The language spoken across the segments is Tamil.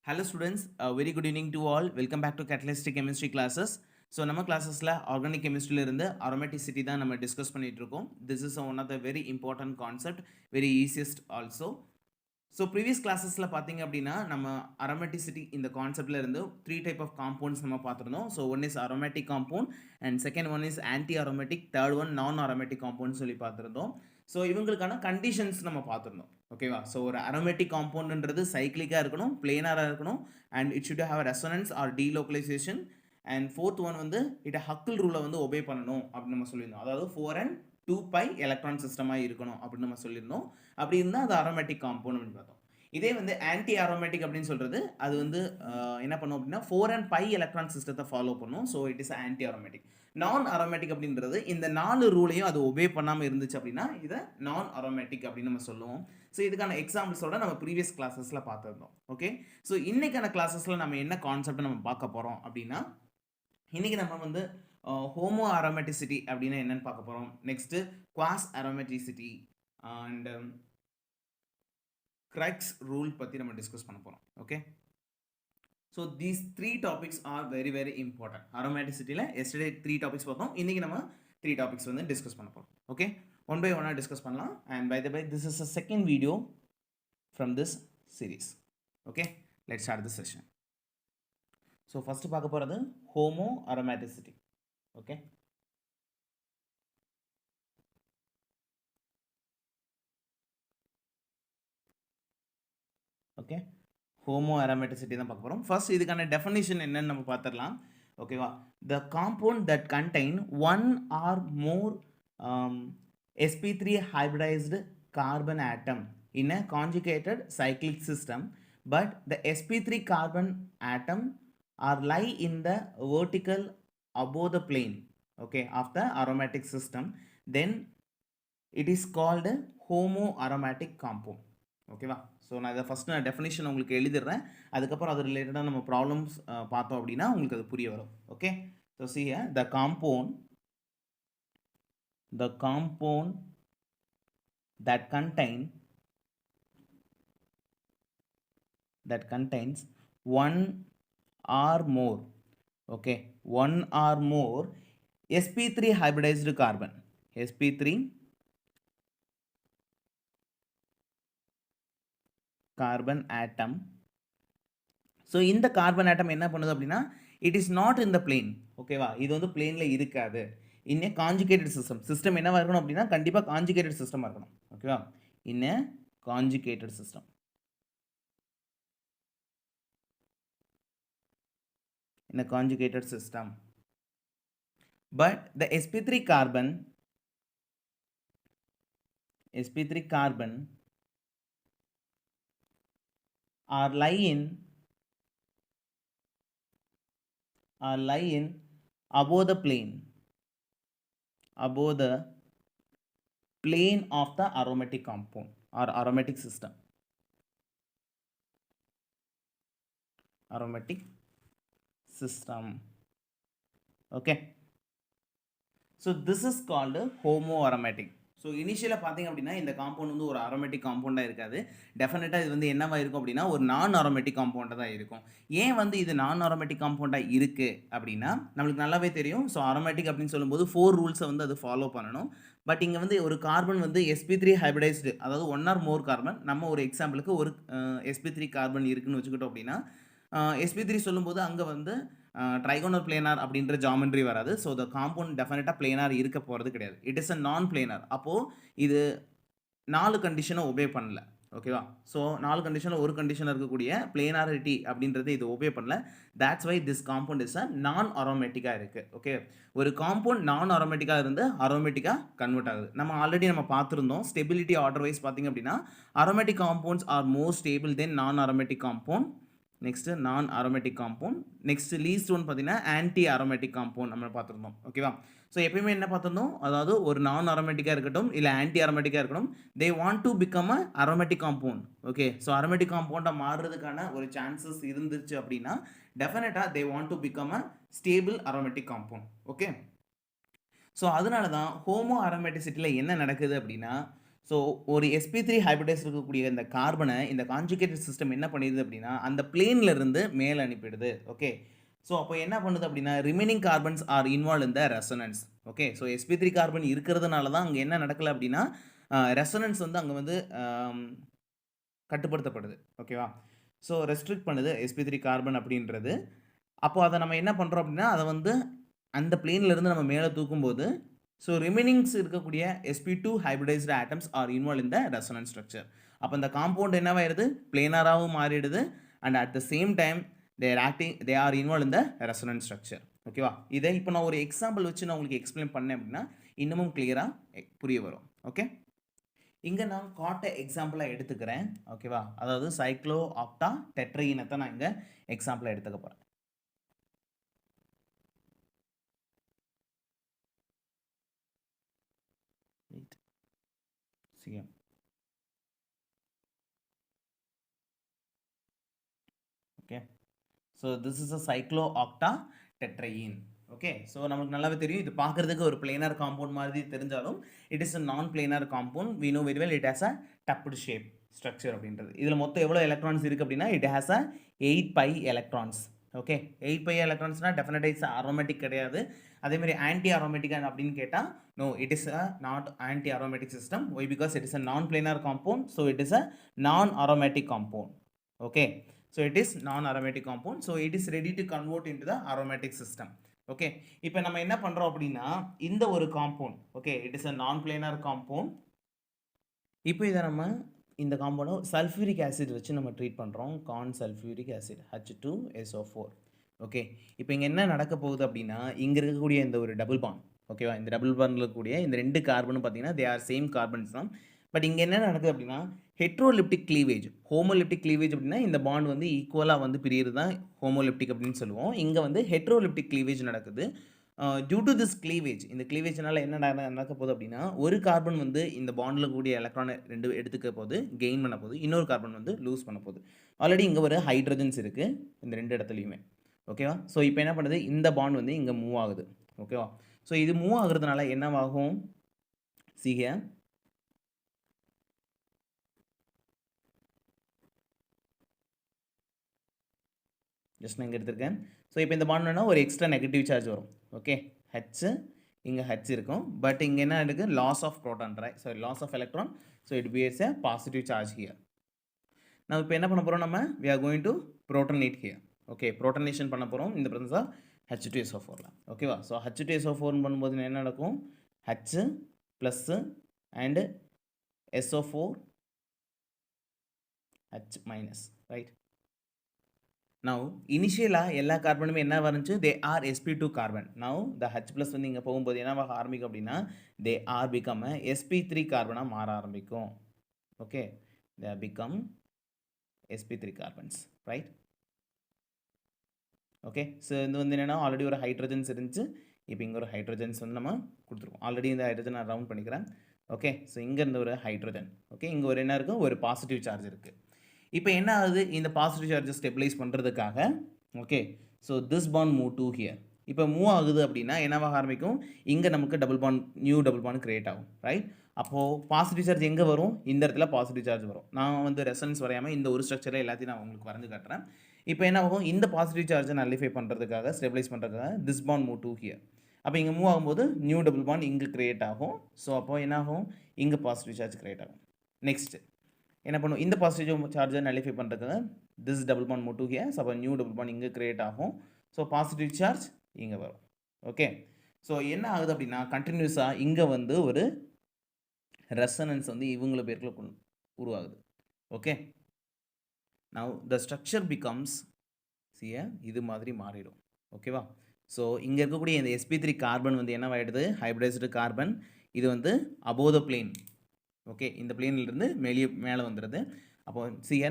Hello students, very good evening to all. Welcome back to Catalytic Chemistry classes. So நம்ம கிளாஸஸில் ஆர்கானிக் கெமிஸ்ட்ரியிலிருந்து அரோமேட்டிசிட்டி தான் நம்ம டிஸ்கஸ் பண்ணிகிட்டு இருக்கோம். This is one of the very important concept, very easiest also. So previous கிளாஸஸில் பார்த்தீங்க அப்படின்னா நம்ம அரோமேட்டிசிட்டி இந்த கான்செப்டில் இருந்து 3 டைப் ஆஃப் காம்பவுண்ட்ஸ் நம்ம பார்த்துருந்தோம். So one is aromatic compound and second one is anti aromatic, third one நான் அரோமேட்டிக் காம்பவுண்ட் சொல்லி பார்த்துருந்தோம். ஸோ இவங்களுக்கான கண்டிஷன்ஸ் நம்ம பார்த்துருந்தோம். ஓகேவா? ஸோ ஒரு அரோமேட்டிக் காம்பவுண்டுன்றது சைக்ளிக்காக இருக்கணும், பிளேனராக இருக்கணும், and it should have resonance or delocalization. And fourth one வந்து இட் ஹக்கிள் ரூலை வந்து ஒபே பண்ணணும் அப்படின்னு நம்ம சொல்லியிருந்தோம். அதாவது 4 and 2 pi எலக்ட்ரான் சிஸ்டமாக இருக்கணும் அப்படின்னு நம்ம சொல்லியிருந்தோம். அப்படி இருந்தால் அது அரோமேட்டிக் காம்பவுண்ட் அப்படின்னு பார்த்தோம். இதே வந்து ஆன்டி அரோமேட்டிக் அப்படின்னு சொல்கிறது அது வந்து என்ன பண்ணும் அப்படின்னா 4 and pi எலக்ட்ரான் சிஸ்டத்தை ஃபாலோ பண்ணும். So it is anti aromatic. நான் அரோமேட்டிக் அப்படின்றது இந்த 4 ரூலையும் அது ஒபே பண்ணாமல் இருந்துச்சு அப்படின்னா இதை நான் அரோமேட்டிக் அப்படின்னு நம்ம சொல்லுவோம். ஸோ இதுக்கான எக்ஸாம்பிள்ஸோட நம்ம ப்ரீவியஸ் கிளாஸஸில் பார்த்துருந்தோம். ஓகே, ஸோ இன்னைக்கான கிளாஸஸில் நம்ம என்ன கான்செப்ட் நம்ம பார்க்க போகிறோம் அப்படின்னா, இன்றைக்கி நம்ம வந்து ஹோமோ அரோமேட்டிசிட்டி அப்படின்னா என்னென்னு பார்க்க போகிறோம். Next quasi aromaticity and Craig's rule பற்றி நம்ம டிஸ்கஸ் பண்ண போகிறோம். Okay, so these 3 topics are very very important. அரோமேட்டிசிட்டியில் எஸ்டர்டே 3 டாபிக்ஸ் பார்த்தோம். இன்றைக்கி நம்ம 3 டாபிக்ஸ் வந்து டிஸ்கஸ் பண்ண போகிறோம். ஓகே, ஒன் பை ஒன்னாக டிஸ்கஸ் பண்ணலாம். And by the by this is a second video from this series. Okay, let's start the session. So first பார்க்க போகிறது homo aromaticity. Okay, okay, homo aromaticity தான் பார்க்க போகிறோம். ஃபர்ஸ்ட் இதுக்கான டெஃபினிஷன் என்னன்னு நம்ம பார்த்துடலாம். ஓகேவா? த compound that contain 1 or more sp3 hybridized carbon atom in a conjugated cyclic system, but the sp3 carbon atom or lie in the vertical above the plane, okay, of the aromatic system, then it is called homoaromatic compound. ஓகேவா? ஸோ நான் இதை ஃபஸ்ட்டு நான் டெஃபினிஷன் உங்களுக்கு எழுதிடுறேன். அதுக்கப்புறம் அது ரிலேட்டடாக நம்ம ப்ராப்ளம்ஸ் பார்த்தோம் அப்படின்னா உங்களுக்கு அது புரிய வரும். Okay, so see here the compound that contains 1 or more, okay, 1 or more sp3 hybridized carbon, sp3 carbon atom. So இந்த கார்பன் ஆட்டம் என்ன பண்ணுது அப்படின்னா it is not in the plane. ஓகேவா? இது வந்து பிளேனில் இருக்காது. இன் ஏ காஞ்சுகேட்டட் சிஸ்டம் என்னவாக இருக்கணும் அப்படின்னா கண்டிப்பாக காஞ்சுகேட்டட் சிஸ்டமாக இருக்கணும். ஓகேவா? In a conjugated system, in a conjugated system, but the sp3 carbon are lie in above the plane of the aromatic compound or aromatic system. Okay, so this is called homoaromatic. So இனிஷியலாக பார்த்தீங்க அப்படின்னா இந்த காம்பவுண்ட் வந்து ஒரு அரோமேட்டிக் காம்பவுண்டாக இருக்காது. டெஃபினட்டாக இது வந்து என்னவாக இருக்கும் அப்படின்னா ஒரு நான் அரோமேட்டிக் காம்பவுண்டாக தான் இருக்கும். ஏன் வந்து இது நான் அரோமேட்டிக் காம்பவுண்டாக இருக்குது அப்படின்னா நம்மளுக்கு நல்லாவே தெரியும். ஸோ அரோமேட்டிக் அப்படின்னு சொல்லும்போது 4 ரூல்ஸை வந்து அது ஃபாலோ பண்ணணும். பட் இங்கே வந்து ஒரு கார்பன் வந்து sp3 ஹைப்ரிடைஸ்டு, அதாவது 1 or more கார்பன், நம்ம ஒரு எக்ஸாம்பிளுக்கு ஒரு sp3 கார்பன் இருக்குன்னு வச்சுக்கிட்டோம் அப்படின்னா sp3 சொல்லும்போது அங்கே வந்து ட்ரைகோனல் பிளேனார் அப்படின்ற ஜாமெண்ட்ரி வராது. ஸோ த காம்பவுண்ட் டெஃபினட்டாக பிளேனார் இருக்க போகிறது கிடையாது. இட் இஸ் அ நான் பிளேனார். அப்போது இது 4 கண்டிஷனை ஒபே பண்ணல. ஓகேவா? ஸோ 4 கண்டிஷனில் ஒரு கண்டிஷன் இருக்கக்கூடிய பிளேனாரிட்டி அப்படின்றது இது ஒபே பண்ணல. That's why this compound is a non அரோமேட்டிக்காக இருக்குது. ஓகே, ஒரு காம்பவுண்ட் நான் அரோமேட்டிக்காக இருந்து அரோமேட்டிக்காக கன்வெர்ட் ஆகுது. நம்ம ஆல்ரெடி நம்ம பார்த்துருந்தோம். ஸ்டெபிலிட்டி ஆர்டர் வைஸ் பார்த்திங்க அப்படின்னா அரோமேட்டிக் காம்பவுண்ட்ஸ் ஆர் மோர் ஸ்டேபிள் தென் நான் அரோமேட்டிக் காம்பவுண்ட். நெக்ஸ்ட்டு நான் aromatic compound. Next least one பார்த்தீங்கன்னா ஆன்டி அரோமேட்டிக் காம்பவுண்ட் நம்ம பார்த்துருந்தோம். ஓகேவா? ஸோ எப்பயுமே என்ன பார்த்துருந்தோம், அதாவது ஒரு நான் அரோமேட்டிக்காக இருக்கட்டும் இல்லை ஆன்டி அரோமேட்டிக்காக இருக்கட்டும், they want to become a aromatic compound. Okay, so aromatic காம்பவுண்டாக மாறுறதுக்கான ஒரு சான்சஸ் இருந்துச்சு அப்படின்னா டெஃபினட்டாக they want to become a stable aromatic compound. Okay, so அதனால தான் ஹோமோ அரோமேட்டிசிட்டியில் என்ன நடக்குது அப்படின்னா ஸோ ஒரு sp3 ஹைபிரிடைஸ் இருக்கக்கூடிய இந்த கார்பனை இந்த கான்ஜுகேட்டட் சிஸ்டம் என்ன பண்ணிடுது அப்படின்னா அந்த பிளேன்ல இருந்து மேலே அனுப்பிடுது. ஓகே, ஸோ அப்போ என்ன பண்ணுது அப்படின்னா remaining carbons are involve in the resonance. Okay, so sp3 carbon இருக்கிறதுனால தான் அங்கே என்ன நடக்கலை அப்படின்னா ரெசனன்ஸ் வந்து அங்கே வந்து கட்டுப்படுத்தப்படுது. ஓகேவா, ஸோ ரெஸ்ட்ரிக்ட் பண்ணுது sp3 கார்பன் அப்படின்றது. அப்போ அதை நம்ம என்ன பண்ணுறோம் அப்படின்னா அதை வந்து அந்த பிளேன்லேருந்து நம்ம மேலே தூக்கும்போது ஸோ ரிமைனிங்ஸ் இருக்கக்கூடிய sp2 hybridised atoms R involve in the resonance structure. அப்போ இந்த காம்பவுண்ட் என்னவாயிருது, பிளேனராகவும் மாறிடுது and at the same time they are involve in the resonance structure. ஓகேவா, இதை இப்போ நான் ஒரு எக்ஸாம்பிள் வச்சு நான் உங்களுக்கு எக்ஸ்பிளைன் பண்ணேன் அப்படின்னா இன்னமும் கிளியராக புரிய வரும். ஓகே, இங்கே நான் காட்ட எக்ஸாம்பிளாக எடுத்துக்கிறேன். ஓகேவா, அதாவது சைக்ளோ ஆக்டா டெட்ரையினத்தை நான் இங்கே எக்ஸாம்பிளாக எடுத்துக்க போகிறேன். CM. Okay, so this is a cyclooctatetraene. Okay, so நமக்கு நல்லாவே தெரியும் இது பார்க்குறதுக்கு ஒரு பிளேனர் காம்பவுண்ட் மாதிரி தெரிஞ்சாலும் it is a non planar compound. We know very well it has a tub shape structure அப்படின்றது. இதில் மொத்தம் எவ்வளோ எலக்ட்ரான்ஸ் இருக்குது அப்படின்னா it has a 8 pi electrons. Okay, 8 pi எலக்ட்ரான்ஸ்னால் டெஃபினட்டாக இட்ஸ் அரோமேட்டிக் கிடையாது. அதேமாதிரி ஆன்டி அரோமேட்டிக் அப்படின்னு கேட்டால் no, it is a not anti aromatic system. Why, because it is a non planar compound, so it is a non aromatic compound. Okay, so it is நான் aromatic compound, so it is ready to convert into the aromatic system. Okay, இப்போ நம்ம என்ன பண்ணுறோம் அப்படின்னா இந்த ஒரு compound, okay, it is a non planar compound. இப்போ இதை நம்ம இந்த காம்பவுண்டை சல்ஃபியூரிக் ஆசிட் வச்சு நம்ம ட்ரீட் பண்ணுறோம். Khan sulphuric acid H2SO4. Okay, இப்போ இங்கே என்ன நடக்க போகுது அப்படின்னா இங்கே இருக்கக்கூடிய இந்த ஒரு டபுள் பாண்ட், ஓகேவா, இந்த டபுள் பாண்டில் இருக்கக்கூடிய இந்த 2 கார்பனும் பார்த்தீங்கன்னா தே ஆர் சேம் கார்பன்ஸ் தான். பட் இங்கே என்ன நடக்குது அப்படின்னா ஹெட்ரோலிப்டிக் கிளீவேஜ், ஹோமோலிப்டிக் கிளீவேஜ் அப்படின்னா இந்த பாண்ட் வந்து ஈக்குவலாக வந்து பிரியிறது தான் ஹோமோலிப்டிக் அப்படின்னு சொல்லுவோம். இங்கே வந்து ஹெட்ரோலிப்டிக் கிளீவேஜ் நடக்குது. டியூ டு திஸ் கிளீவேஜ், இந்த கிளீவேஜ்னால என்ன நடக்க போகுது அப்படின்னா ஒரு கார்பன் வந்து இந்த பாண்டில் கூடிய எலக்ட்ரானை 2 எடுத்துக்க போது கெயின் பண்ண போகுது, இன்னொரு கார்பன் வந்து லூஸ் பண்ண போகுது. ஆல்ரெடி இங்கே ஒரு ஹைட்ரஜன்ஸ் இருக்குது இந்த 2 இடத்துலையுமே. ஓகேவா, ஸோ இப்போ என்ன பண்ணுது இந்த பாண்ட் வந்து இங்கே மூவ் ஆகுது. ஓகேவா, ஸோ இது மூவ் ஆகுறதுனால என்னவாகும், சீக ஜஸ்ட் நான் இங்கே எடுத்திருக்கேன். ஸோ இப்போ இந்த பாண்ட் வேணால் ஒரு எக்ஸ்ட்ரா நெகட்டிவ் சார்ஜ் வரும். ஓகே, ஹெச் இங்கே ஹெச் இருக்கும், பட் இங்கே என்ன இருக்குது loss of proton, right, sorry loss of electron. So it bears a positive charge here. நம்ம இப்போ என்ன பண்ண போகிறோம், நம்ம we are going to protonate here. Okay, protonation பண்ண போகிறோம் இந்த ப்ரெசன்ஸ் ஆஃப் H2SO4ல. ஓகேவா, ஸோ H2SO4 பண்ணும்போது என்ன நடக்கும், H plus and SO4 H minus, right. Now இனிஷியலாக எல்லா கார்பனுமே என்ன வந்துச்சு, they are sp2 carbon. Now the H plus வந்து இங்கே போகும்போது என்னவாக ஆரம்பிக்கும் அப்படின்னா தே ஆர் பிகம் sp3 கார்பனாக மாற ஆரம்பிக்கும். Okay, they are become sp3 carbons, right. Okay, so இது வந்து என்னென்னா ஆல்ரெடி ஒரு ஹைட்ரஜன்ஸ் இருந்துச்சு, இப்போ இங்கே ஒரு ஹைட்ரஜன்ஸ் வந்து நம்ம கொடுத்துருக்கோம். ஆல்ரெடி இந்த ஹைட்ரஜன் நான் ரவுண்ட் பண்ணிக்கிறேன். ஓகே, ஸோ இங்கேருந்து ஒரு ஹைட்ரஜன், ஓகே, இங்கே ஒரு என்ன இருக்குது, ஒரு பாசிட்டிவ் சார்ஜ் இருக்குது. இப்போ என்ன ஆகுது, இந்த பாசிட்டிவ் சார்ஜை ஸ்டெபிலைஸ் பண்ணுறதுக்காக, okay, so this bond move to here. இப்போ மூவ் ஆகுது அப்படின்னா என்னவாக ஆரம்பிக்கும், இங்கே நமக்கு double bond, new double bond create ஆகும், ரைட். அப்போது பாசிட்டிவ் சார்ஜ் எங்கே வரும், இந்த இடத்துல பாசிட்டிவ் சார்ஜ் வரும். நான் வந்து ரெசனன்ஸ் வரையாமல் இந்த ஒரு ஸ்ட்ரக்சரில் எல்லாத்தையும் நான் உங்களுக்கு வரைஞ்சு காட்டுறேன். இப்போ என்ன ஆகும், இந்த பாசிட்டிவ் சார்ஜை நல்லிஃபை பண்ணுறதுக்காக, ஸ்டெபிலைஸ் பண்ணுறதுக்காக this bond move to here. அப்போ இங்கே மூவ் ஆகும்போது நியூ டபுள் பாண்ட் இங்கே கிரியேட் ஆகும். ஸோ அப்போ என்ன ஆகும், இங்கே பாசிட்டிவ் சார்ஜ் கிரியேட் ஆகும். நெக்ஸ்ட் என்ன பண்ணும், இந்த பாசிட்டிவ் சார்ஜை நல்லிஃபை பண்ணுறதுக்காக this double bond move to here. So அப்போ நியூ டபுள் பாண்ட் இங்கே கிரியேட் ஆகும். ஸோ பாசிட்டிவ் சார்ஜ் இங்கே வரும். ஓகே, ஸோ என்ன ஆகுது அப்படின்னா கண்டினியூஸாக இங்கே வந்து ஒரு ரெசனன்ஸ் வந்து இவங்கள பேருக்குள்ள உருவாகுது. Okay, now the structure becomes இது மாதிரி மாறிடும். ஓகேவா, ஸோ இங்கே இருக்கக்கூடிய இந்த sp3 கார்பன் வந்து என்ன ஆகிடுது, ஹைப்ரிடைஸ்டு கார்பன். இது வந்து அபோவ் த பிளேன். ஓகே, இந்த பிளேனிலிருந்து மேலே வந்துடுது. அப்போ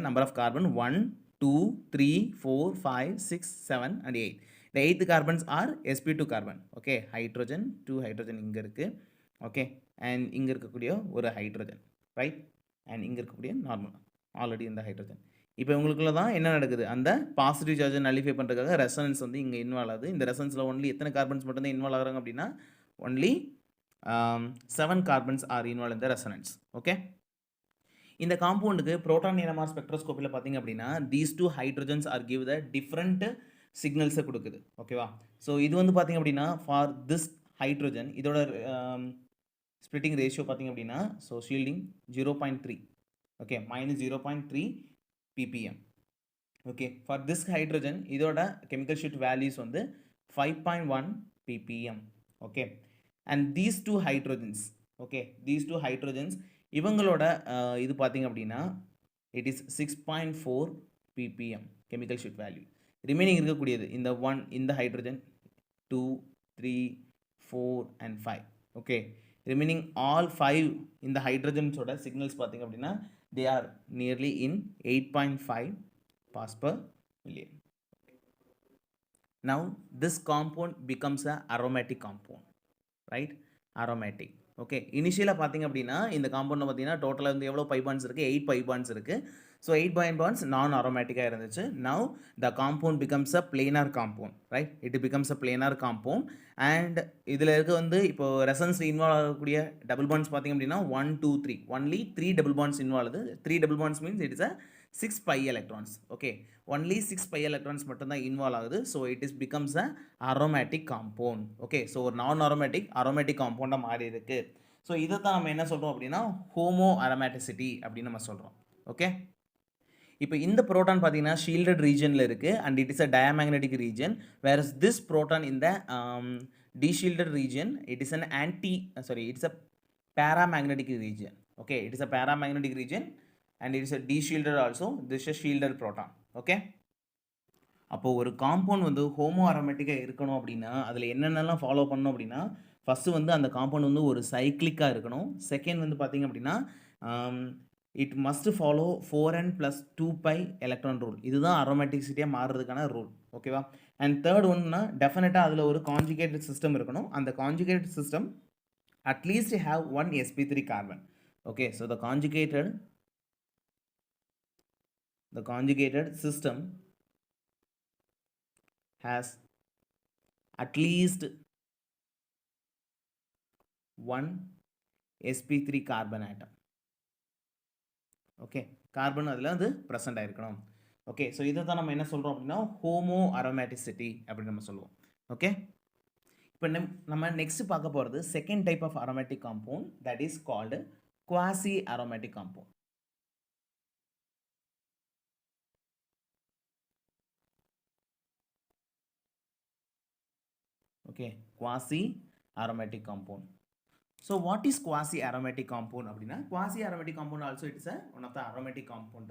நம்பர் ஆஃப் கார்பன் 1 2 3 4 5 6 7 and 8. இந்த 8 carbons are sp2 carbon. Okay, hydrogen 2 hydrogen இங்கே இருக்குது. ஓகே, அண்ட் இங்கே இருக்கக்கூடிய ஒரு ஹைட்ரோஜன், ரைட், அண்ட் இங்கே இருக்கக்கூடிய நார்மல் ஆல்ரெடி இந்த ஹைட்ரோஜன். இப்போ உங்களுக்குள்ள தான் என்ன நடக்குது, அந்த பாசிட்டிவ் சார்ஜை நல்லிஃபை பண்ணுறதுக்காக ரெசனன்ஸ் வந்து இங்கே இன்வால்வ் ஆகுது. இந்த ரெசனன்ஸில் ஒன்லி எத்தனை கார்பன்ஸ் மட்டும்தான் இன்வால்வ் ஆகிறாங்க அப்படின்னா only 7 carbons are involved in the resonance. Okay. இந்த காம்பவுண்டுக்கு புரோட்டான் NMR ஸ்பெக்ட்ரோஸ்கோப்பியில் பார்த்தீங்க அப்படின்னா these two hydrogens are give the different சிக்னல்ஸை கொடுக்குது. ஓகேவா? ஸோ இது வந்து பார்த்தீங்க அப்படின்னா ஃபார் திஸ் ஹைட்ரஜன் இதோட ஸ்ப்ளிட்டிங் ரேஷியோ பார்த்தீங்க அப்படின்னா so shielding 0.3. Okay, -0.3 ppm. Okay, for this hydrogen இதோட கெமிக்கல் ஷீட் வேல்யூஸ் வந்து 5.1 ppm. Okay, and these two hydrogens, okay, these two hydrogens இவங்களோட இது பார்த்தீங்க அப்படின்னா it is 6.4 ppm chemical shift value. Remaining இருக்கக்கூடியது இந்த hydrogen 2, 3, 4 and 5. Okay, remaining all 5 இந்த ஹைட்ரஜன்ஸோட சிக்னல்ஸ் பார்த்தீங்க அப்படின்னா they are nearly in 8.5 parts per million. Now this compound becomes a aromatic compound, right? Aromatic. Okay, இனிஷியலாக பார்த்தீங்க அப்படின்னா இந்த காம்பவுண்டில் பார்த்தீங்கன்னா டோட்டலாக வந்து எவ்வளோ பை பாண்ட்ஸ் இருக்குது? 8 பை பாண்ட்ஸ் இருக்குது. ஸோ 8 பை பாண்ட்ஸ் நான் அரோமேட்டிக்காக இருந்துச்சு. Now the compound becomes a planar compound, right? It becomes a planar compound. And இதில் இருக்க வந்து இப்போ ரெசன்ஸ் இன்வால்வ் ஆகக்கூடிய டபுள் பாண்ட்ஸ் பார்த்தீங்க அப்படின்னா 1, 2, 3 ஒன்லி 3 டபுள் பாண்ட்ஸ் இன்வால்வ் ஆகுது. 3 double bonds means it is a 6 pi electrons. Okay, only 6 pi electrons மட்டும்தான் இன்வால்வ் ஆகுது. So it is becomes a aromatic compound. Okay, so ஒரு நான் அரோமேட்டிக் காம்பவுண்டாக மாறி இருக்கு. ஸோ இதை தான் நம்ம என்ன சொல்கிறோம் அப்படின்னா ஹோமோ அரோமேட்டிசிட்டி அப்படின்னு நம்ம சொல்கிறோம். ஓகே, இப்போ இந்த புரோட்டான் பார்த்தீங்கன்னா ஷீல்டட் ரீஜனில் இருக்குது and it is a diamagnetic region. Where is this proton இந்த deshielded region it is an it's a paramagnetic region. Okay, it is a paramagnetic region and it is a de-shielded also. This is a shielded proton. Okay, அப்போது ஒரு காம்பவுண்ட் வந்து ஹோமோ அரோமேட்டிக்காக இருக்கணும் அப்படின்னா அதில் என்னென்னலாம் ஃபாலோ பண்ணணும் அப்படின்னா ஃபஸ்ட்டு வந்து அந்த காம்பவுண்ட் வந்து ஒரு சைக்ளிக்காக இருக்கணும். செகண்ட் வந்து பார்த்திங்க அப்படின்னா it must follow 4n + 2 pi electron rule. இதுதான் அரோமேட்டிசிட்டியாக மாறுறதுக்கான ரூல். ஓகேவா? அண்ட் தேர்ட் ஒன்றுனா டெஃபினட்டாக அதில் ஒரு கான்ஜுகேட்டட் சிஸ்டம் இருக்கணும். அந்த conjugated system at least have 1 sp3 carbon. Okay, so the conjugated system has at least 1 sp3 carbon atom. Okay, carbon அதில் வந்து ப்ரெசென்ட் ஆகிருக்கணும். ஓகே, ஸோ இதை தான் நம்ம என்ன சொல்கிறோம் அப்படின்னா ஹோமோ அரோமேட்டிசிட்டி அப்படின்னு நம்ம சொல்லுவோம். ஓகே, இப்போ நம்ம நெக்ஸ்ட் பார்க்க போகிறது second type of aromatic compound, that is called quasi aromatic compound. Okay, quasi aromatic compound. So what is quasi aromatic compound அப்படினா quasi aromatic compound also it is a one of the aromatic compound.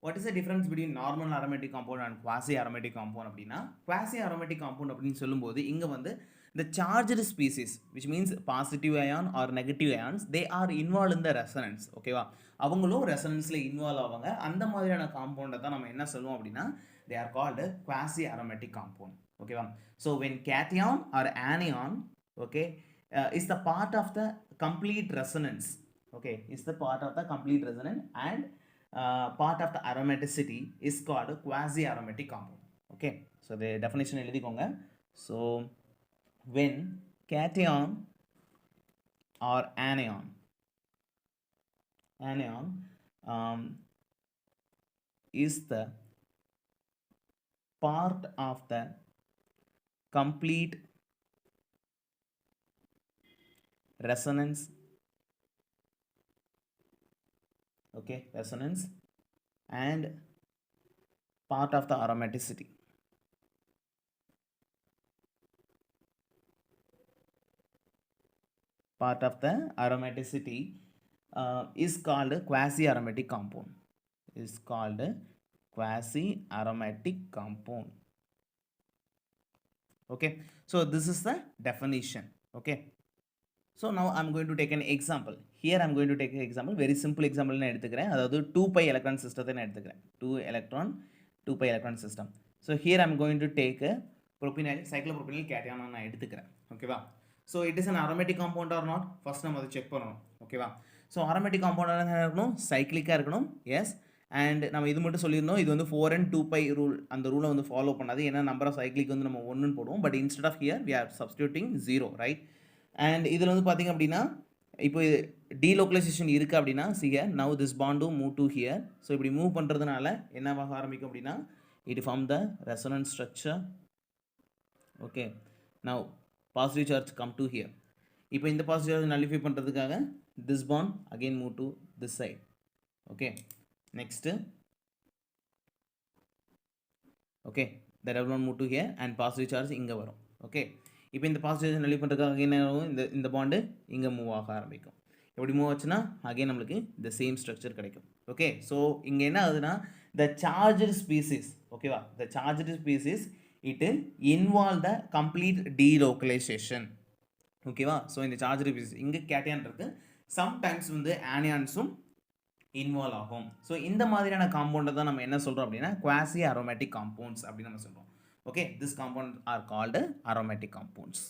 What is the difference between normal aromatic compound and quasi aromatic compound அப்படினா quasi aromatic compound அப்படினு சொல்லும்போது இங்க வந்து the charged species which means positive ion or negative ions they are involved in the resonance. ஓகேவா, அவங்களும் ரெசனன்ஸ்ல இன்வால்வ் ஆவாங்க. அந்த மாதிரியான காம்பவுண்டை தான் நம்ம என்ன சொல்லுவோம் அப்படினா they are called quasi aromatic compound. ஓகேவா, so when cation or anion okay is the part of the complete resonance. Okay, is the part of the complete resonance and part of the aromaticity is called quasi aromatic compound. Okay, so the definition எழுதிக்கோங்க. So when cation or anion is the part of the complete resonance, okay, resonance and part of the aromaticity. Part of the aromaticity is called quasi aromatic compound. Is called quasi aromatic compound. Okay, so this is the definition. Okay, so now I'm going to take an example. Here I'm going to take an example, very simple example நான் எடுத்துக்கிறேன். அதாவது 2 pi electron system நான் எடுத்துக்கிறேன். 2 pi electron system. So here I'm going to take a propynyl cyclopropynyl cation நான் எடுத்துக்கிறேன். ஓகேவா, so it is an aromatic compound or not, first நம்ம அதை செக் பண்ணணும். ஓகேவா, so aromatic compound இருக்கணும், சைக்ளிக்காக இருக்கணும். எஸ், அண்ட் நம்ம இது மட்டும் சொல்லியிருந்தோம், இது வந்து 4n 2 pi ரூல், அந்த ரூலை வந்து ஃபாலோ பண்ணாது. ஏன்னா நம்பர் ஆஃப் சைக்ளிக் வந்து நம்ம 1ன்னு போடுவோம். But instead of here we are substituting 0, right? And இதில் வந்து பார்த்திங்க அப்படின்னா இப்போ இது டீலோக்கலைசேஷன் இருக்குது அப்படின்னா சியர் நவ் திஸ் பாண்டும் மூவ் டு ஹியர். ஸோ இப்படி மூவ் பண்ணுறதுனால என்னவாக ஆரம்பிக்கும் அப்படின்னா it form the resonance structure. Okay, now positive charge come to here. இப்போ இந்த பாசிட்டிவ் சார்ஜ் நல்லிஃபை பண்ணுறதுக்காக this bond again move to this side. Okay, next okay the double bond move to here and positive charge இங்கே வரும். ஓகே, இப்போ இந்த பாசிட்டிவ் சார்ஜ் நல்லி பண்ணுறதுக்காக என்ன ஆகும், இந்த பாண்டு இங்கே மூவ் ஆக ஆரம்பிக்கும். எப்படி மூவ் ஆச்சுன்னா அகைன் நம்மளுக்கு இந்த சேம் ஸ்ட்ரக்சர் கிடைக்கும். ஓகே, ஸோ இங்கே என்ன ஆகுதுன்னா த சார்ஜ்டு ஸ்பீசிஸ், ஓகேவா, the charged species it involve the complete delocalization. ஓகேவா, ஸோ இந்த சார்ஜ்டு ஸ்பீசிஸ் இங்கே கேட்டையான் இருக்குது, சம்டைம்ஸ் வந்து ஆனியான்ஸும் இன்வால்வ் ஆகும். ஸோ இந்த மாதிரியான காம்பவுண்டை தான் நம்ம என்ன சொல்கிறோம் அப்படின்னா குவாசி அரோமேட்டிக் காம்பவுண்ட்ஸ் அப்படின்னு நம்ம சொல்கிறோம். Okay, this compound are called aromatic compounds.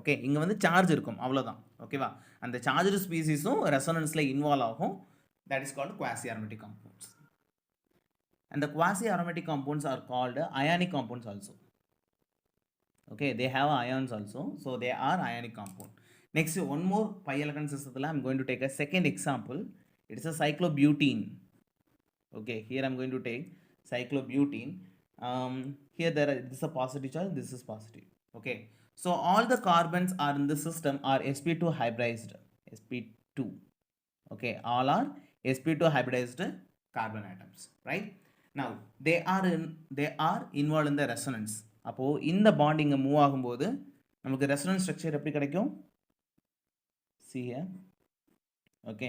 Okay, இங்கே வந்து சார்ஜ் இருக்கும் அவ்வளோதான். ஓகேவா, அந்த சார்ஜ் ஸ்பீசிஸும் ரெசனன்ஸில் இன்வால்வ் ஆகும். That is called quasi aromatic compounds. And the quasi aromatic compounds are called ionic compounds also. Okay, they have ions also, so they are ionic compound. Next, one more pi electron system, I am going to take a second example. It is a cyclobutene. Okay, here I am going to take cyclobutene. Here this is a positive charge, this is positive. Okay, so all the carbons are in the system are sp2 hybridized. sp2. Okay, all are sp2 hybridized carbon atoms, right? Now they are involved in the resonance. அப்போது இந்த பாண்ட் இங்கே மூவ் ஆகும்போது நமக்கு ரெசனன்ஸ் ஸ்ட்ரக்சர் எப்படி கிடைக்கும், ஓகே,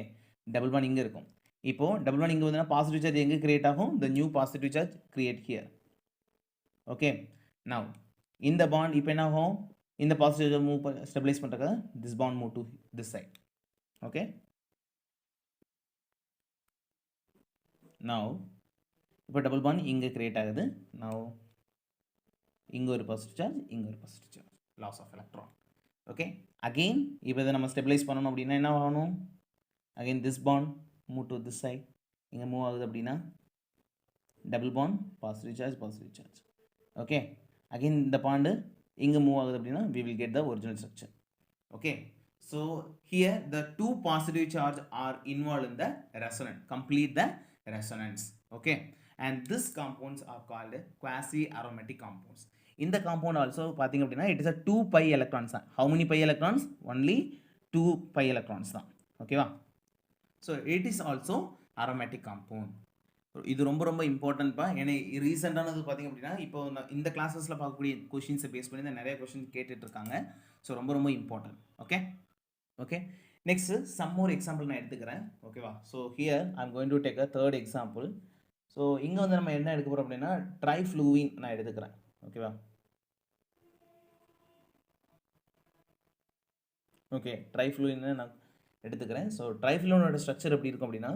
டபுள் பாண்ட் இங்கே இருக்கும். இப்போது டபுள் பாண்ட் இங்கே வந்து பாசிட்டிவ் சார்ஜ் எங்கே கிரியேட் ஆகும், the new positive charge create here. Okay, now இந்த பாண்ட் இப்போ என்ன ஆகும், இந்த பாசிட்டிவ் சார்ஜ் மூவ் ஸ்டெபிலைஸ் பண்ணுறதுக்காக this bond move to this side. Okay, now இப்போ டபுள் பாண்ட் இங்கே கிரியேட் ஆகுது. நவ் இங்கே ஒரு பாசிட்டிவ் சார்ஜ், இங்கே ஒரு positive charge, loss of electron. Okay, again இப்போ இதை நம்ம ஸ்டெபிலைஸ் பண்ணணும் அப்படின்னா என்ன ஆகணும், again this bond move to this side. இங்கே மூவ் ஆகுது அப்படின்னா double bond positive charge. Okay, again இந்த பாண்டு இங்கே மூவ் ஆகுது அப்படின்னா we will get the original structure. Okay, so here the two positive charge are involved in the resonance, complete the resonance. Okay, and these compounds are called quasi aromatic compounds. In the compound also பார்த்தீங்க அப்படின்னா it is a 2 pi electrons. How many pi electrons? Only 2 pi electrons தான். ஓகேவா, so it is also aromatic compound. இது ரொம்ப ரொம்ப இம்பார்ட்டன்ட்பா. ஏன்னா ரீசெண்டானது பார்த்தீங்க அப்படின்னா இப்போ இந்த கிளாஸஸில் பார்க்கக்கூடிய கொஷின்ஸை பேஸ் பண்ணி தான் நிறைய கொஷின்ஸ் கேட்டுட்ருக்காங்க. ஸோ ரொம்ப ரொம்ப important. Okay, next some more example நான் எடுத்துக்கிறேன். ஓகேவா, so here I am going to take a third example. ஸோ இங்கே வந்து நம்ம என்ன எடுக்க போகிறோம் அப்படின்னா ட்ரைஃப்ளூவின் நான் எடுத்துக்கிறேன். ஓகேவா, ஓகே, ட்ரைஃப்ளூவின் நான் எடுத்துக்கிறேன். ஸோ ட்ரைஃப்ளூவினோட ஸ்ட்ரக்சர் எப்படி இருக்கும் அப்படின்னா,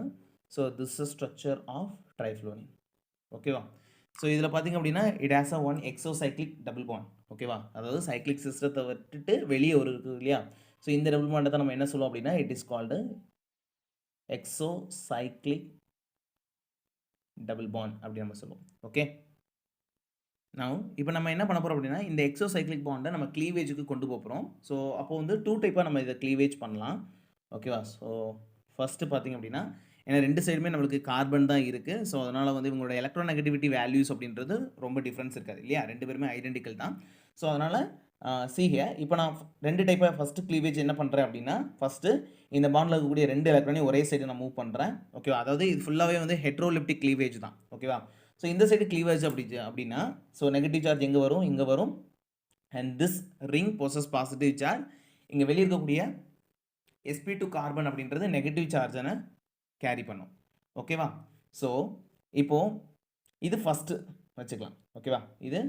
so this is structure of triafulvene. ஓகேவா, ஸோ இதில் பார்த்திங்க அப்படின்னா it has a one exocyclic double bond. ஓகேவா, அதாவது சைக்ளிக் சிஸ்டத்தை விட்டுட்டு வெளியே ஒரு இருக்குது இல்லையா, ஸோ இந்த டபுள் பாண்டை தான் நம்ம என்ன சொல்லுவோம் அப்படின்னா it is called exocyclic double bond அப்படி நம்ம சொல்லுவோம். ஓகே, நான் இப்போ நம்ம என்ன பண்ண போகிறோம் அப்படின்னா இந்த எக்ஸோசைக்ளிக் பாண்டை நம்ம க்ளீவேஜுக்கு கொண்டு போகிறோம். ஸோ அப்போது வந்து 2 டைப்பாக நம்ம இதை க்ளீவேஜ் பண்ணலாம். ஓகேவா, ஸோ ஃபஸ்ட்டு பார்த்திங்க அப்படின்னா ஏன்னா ரெண்டு சைடுமே நம்மளுக்கு கார்பன் தான் இருக்குது. ஸோ அதனால் வந்து இவங்களோட எலக்ட்ரோநெகட்டிவிட்டி வேல்யூஸ் அப்படின்றது ரொம்ப டிஃப்ரென்ஸ் இருக்காது இல்லையா, ரெண்டு பேருமே ஐடென்டிக்கல் தான். ஸோ அதனால் இப்போ நான் 2 டைப்பாக ஃபஸ்ட்டு க்ளீவேஜ் என்ன பண்ணுறேன் அப்படின்னா ஃபஸ்ட்டு இந்த பாண்டில் இருக்கக்கூடிய 2 எலக்ட்ரானையும் ஒரே சைடு நான் மூவ் பண்ணுறேன். ஓகேவா, அதாவது இது ஃபுல்லாகவே வந்து ஹெட்ரோலிப்டிக் க்ளீவேஜ் தான். ஓகேவா, ஸோ இந்த சைடு க்ளீவேஜ் அப்படின்னா ஸோ நெகட்டிவ் சார்ஜ் எங்கே வரும், இங்கே வரும். And this ring possess positive charge. இங்கே வெளியே இருக்கக்கூடிய sp2 கார்பன் அப்படின்றது நெகட்டிவ் சார்ஜனை கேரி பண்ணும். ஓகேவா, ஸோ இப்போது இது ஃபஸ்ட்டு வச்சுக்கலாம். ஓகேவா, இது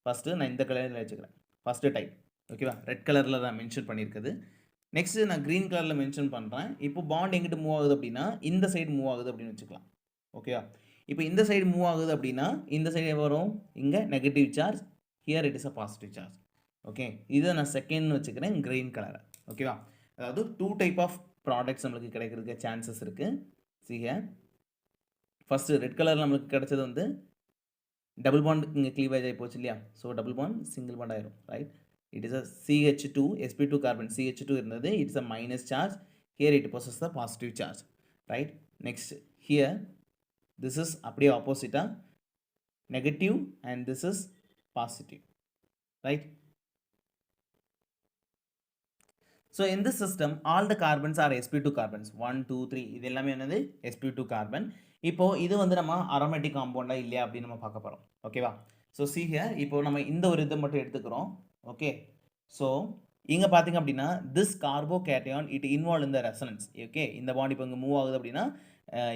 ஃபஸ்ட்டு நான் இந்த கலரில் வச்சுக்கிறேன், ஃபஸ்ட்டு டைப். ஓகேவா, ரெட் கலரில் தான் மென்ஷன் பண்ணியிருக்குது. நெக்ஸ்ட்டு நான் க்ரீன் கலரில் மென்ஷன் பண்ணுறேன். இப்போ பாண்ட் எங்கிட்ட மூவ் ஆகுது அப்படின்னா இந்த சைடு மூவ் ஆகுது அப்படின்னு வச்சுக்கலாம். ஓகேவா, இப்போ இந்த சைடு மூவ் ஆகுது அப்படின்னா இந்த சைடு வரும் இங்கே negative charge, here it is a positive charge. Okay, இதை நான் செகண்ட்னு வச்சுக்கிறேன் க்ரீன் கலரை. ஓகேவா, அதாவது 2 டைப் ஆஃப் ப்ராடக்ட்ஸ் நம்மளுக்கு கிடைக்கிறதுக்கு சான்சஸ் இருக்குது. சீங்க ஃபஸ்ட்டு ரெட் கலரில் நம்மளுக்கு கிடைச்சது வந்து டபுள் பாண்ட் இங்கே க்ளீவேஜ் ஆகி போச்சு இல்லையா? So double bond single bond ஆயிரும், right? It is a CH2 sp2 carbon. CH2 இருந்தது, it's a minus charge. Here it possesses the positive charge, right? Next here this is அப்படியே opposite negative and this is positive, right? So in this system all the carbons are sp2 carbons. 1 2 3 இது எல்லாமே என்னது sp2 carbon. இப்போ இது வந்து நம்ம aromatic compound இல்லையா அப்படி நம்ம பார்க்க போறோம், ஓகேவா? ஸோ see here இப்போ நம்ம இந்த ஒரு இதை மட்டும் எடுத்துக்கிறோம், ஓகே? ஸோ இங்கே பார்த்தீங்க அப்படின்னா this carbocation it involved in the resonance, okay? இந்த பாண்ட் இப்போ இங்கே மூவ் ஆகுது அப்படின்னா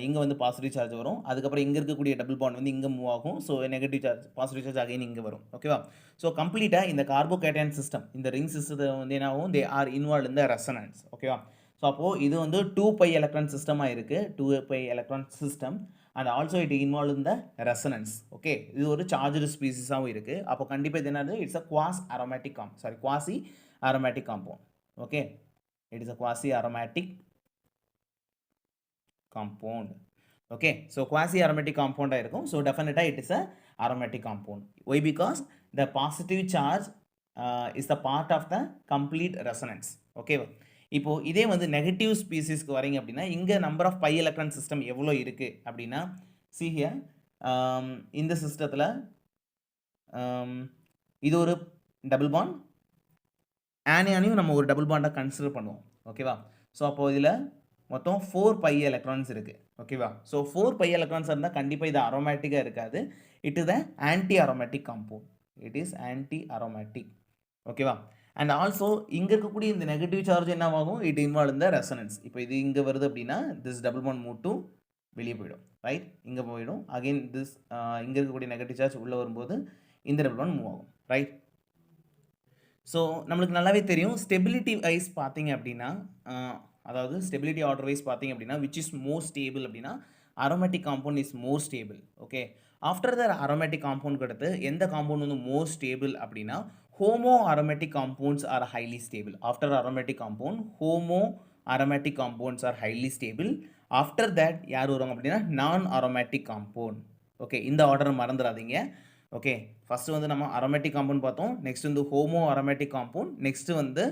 இங்கே வந்து பாசிட்டிவ் சார்ஜ் வரும், அதுக்கப்புறம் இங்கே இருக்கக்கூடிய டபுள் பாண்ட் வந்து இங்கே மூவ் ஆகும், so negative charge positive charge again இங்கே வரும், ஓகேவா? ஸோ கம்ப்ளீட்டாக இந்த கார்போகேட்டையான் சிஸ்டம் இந்த ரிங் சிஸ்டத்தை வந்து என்ன ஆகும், they are involve in the resonance, ஓகேவா? ஸோ அப்போது இது வந்து 2π எலக்ட்ரான் சிஸ்டமாக இருக்குது, 2π electron system and also it involve in the resonance, okay? இது ஒரு சார்ஜ்டு ஸ்பீசிஸாகவும் இருக்குது. அப்போ கண்டிப்பாக இது என்னது, it's a quasi aromatic compound, okay? It is a quasi aromatic compound, okay? So quasi aromatic compound ஆயிருக்கும். So definitely it is a aromatic compound. Why? Because the positive charge is the part of the complete resonance, okay? இப்போ இதே வந்து நெகட்டிவ் ஸ்பீசிஸ்க்கு வரீங்க அப்படின்னா இங்கே number of pi electron system எவ்வளோ இருக்குது அப்படின்னா see here இந்த சிஸ்டத்தில் இது ஒரு டபுள் பாண்ட், ஆனியானையும் நம்ம ஒரு டபுள் பாண்டாக கன்சிடர் பண்ணுவோம், ஓகேவா? ஸோ அப்போது இதில் மொத்தம் 4π எலக்ட்ரான்ஸ் இருக்குது, ஓகேவா? ஸோ 4π எலக்ட்ரான்ஸ் இருந்தால் கண்டிப்பாக இது அரோமேட்டிக்காக இருக்காது. It is the anti aromatic compound, it is anti aromatic, ஓகேவா? அண்ட் ஆல்சோ இங்கே இருக்கக்கூடிய இந்த நெகட்டிவ் சார்ஜ் என்னவாகும், இட் இன்வால்வ் இந்த ரெசனன்ஸ். இப்போ இது இங்கே வருது அப்படின்னா this double bond move to வெளியே போயிடும், ரைட்? இங்கே போயிடும். அகெயின் திஸ் இங்கே இருக்கக்கூடிய நெகட்டிவ் சார்ஜ் உள்ளே வரும்போது இந்த டபுள் பாண்ட் மூவ் ஆகும், ரைட்? ஸோ நம்மளுக்கு நல்லாவே தெரியும் ஸ்டெபிலிட்டி வைஸ் பார்த்தீங்க அப்படின்னா அதாவது ஸ்டெபிலிட்டி ஆர்டர் வைஸ் பார்த்தீங்க அப்படின்னா விச் இஸ் மோர் ஸ்டேபிள் அப்படின்னா aromatic compound is more stable, okay? After the aromatic compound அடுத்து எந்த காம்பவுண்ட் வந்து மோர் ஸ்டேபிள் அப்படின்னா homo aromatic compounds R highly stable. After aromatic compound homo aromatic compounds R highly stable. After that யார் வருவாங்க அப்படின்னா நான் அரோமேட்டிக் காம்பவுண்ட், ஓகே? இந்த ஆர்டர் மறந்துடாதீங்க, ஓகே? ஃபஸ்ட்டு வந்து நம்ம அரோமேட்டிக் காம்பவுண்ட் பார்த்தோம், நெக்ஸ்ட் வந்து ஹோமோ அரோமேட்டிக் காம்பவுண்ட், நெக்ஸ்ட்டு வந்து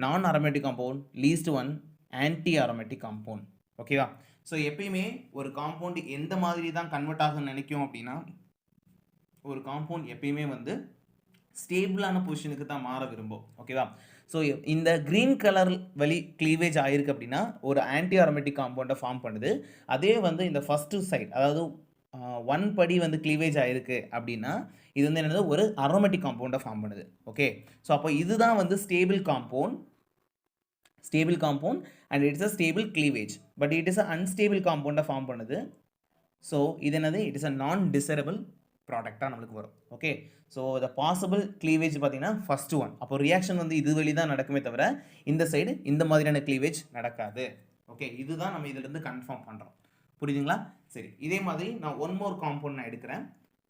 நான் aromatic compound, least one anti aromatic compound, ஓகேவா? ஸோ எப்பயுமே ஒரு காம்பவுண்ட் எந்த மாதிரி தான் கன்வெர்ட் ஆகும்னு நினைக்கும் அப்படின்னா ஒரு காம்பவுண்ட் எப்பயுமே வந்து ஸ்டேபிளான பொசிஷனுக்கு தான் மாற விரும்பும், ஓகேவா? ஸோ இந்த க்ரீன் கலர் வழி க்ளீவேஜ் ஆகிருக்கு அப்படின்னா ஒரு ஆன்டி அரோமேட்டிக் காம்பவுண்டை ஃபார்ம் பண்ணுது. அதே வந்து இந்த ஃபஸ்ட்டு சைட் அதாவது 1 படி வந்து க்ளீவேஜ் ஆகிருக்கு அப்படின்னா இது வந்து என்னது ஒரு அரோமேட்டிக் காம்பவுண்டை ஃபார்ம் பண்ணுது, ஓகே? ஸோ அப்போ இதுதான் வந்து stable compound and it's a stable cleavage. But it is a unstable காம்பவுண்டை ஃபார்ம் பண்ணுது. ஸோ இது என்னது, இட் இஸ் அ நான் டிசரபிள் ப்ராடக்டாக நம்மளுக்கு வரும், okay? So the possible cleavage பார்த்தீங்கன்னா ஃபஸ்ட்டு ஒன். அப்போ ரியாக்ஷன் வந்து இது வழி தான் நடக்குமே தவிர இந்த சைடு இந்த மாதிரியான க்ளீவேஜ் நடக்காது, ஓகே? இதுதான் நம்ம இதிலிருந்து கன்ஃபார்ம் பண்ணுறோம், புரியுதுங்களா? சரி, இதே மாதிரி நான் ஒன் மோர் காம்பவுண்ட் நான் எடுக்கிறேன்.